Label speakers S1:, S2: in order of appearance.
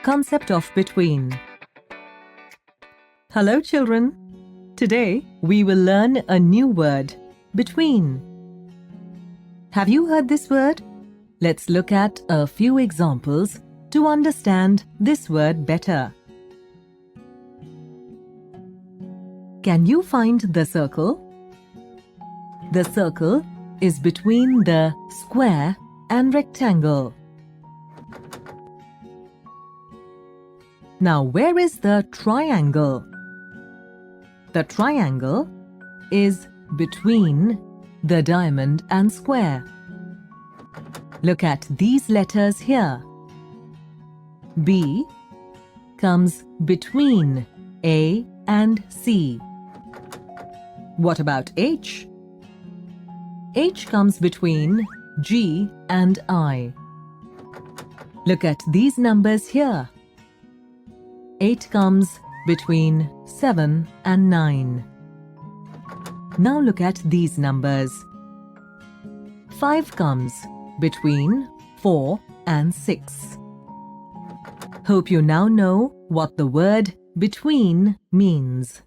S1: concept of between. Hello children. Today we will learn a new word, between. Have you heard this word? Let's look at a few examples to understand this word better. Can you find the circle? The circle is between the square and rectangle. Now, where is the triangle? The triangle is between the diamond and square. Look at these letters here. B comes between A and C. What about H? H comes between G and I. Look at these numbers here. 8 comes between 7 and 9. Now look at these numbers. 5 comes between 4 and 6. Hope you now know what the word between means.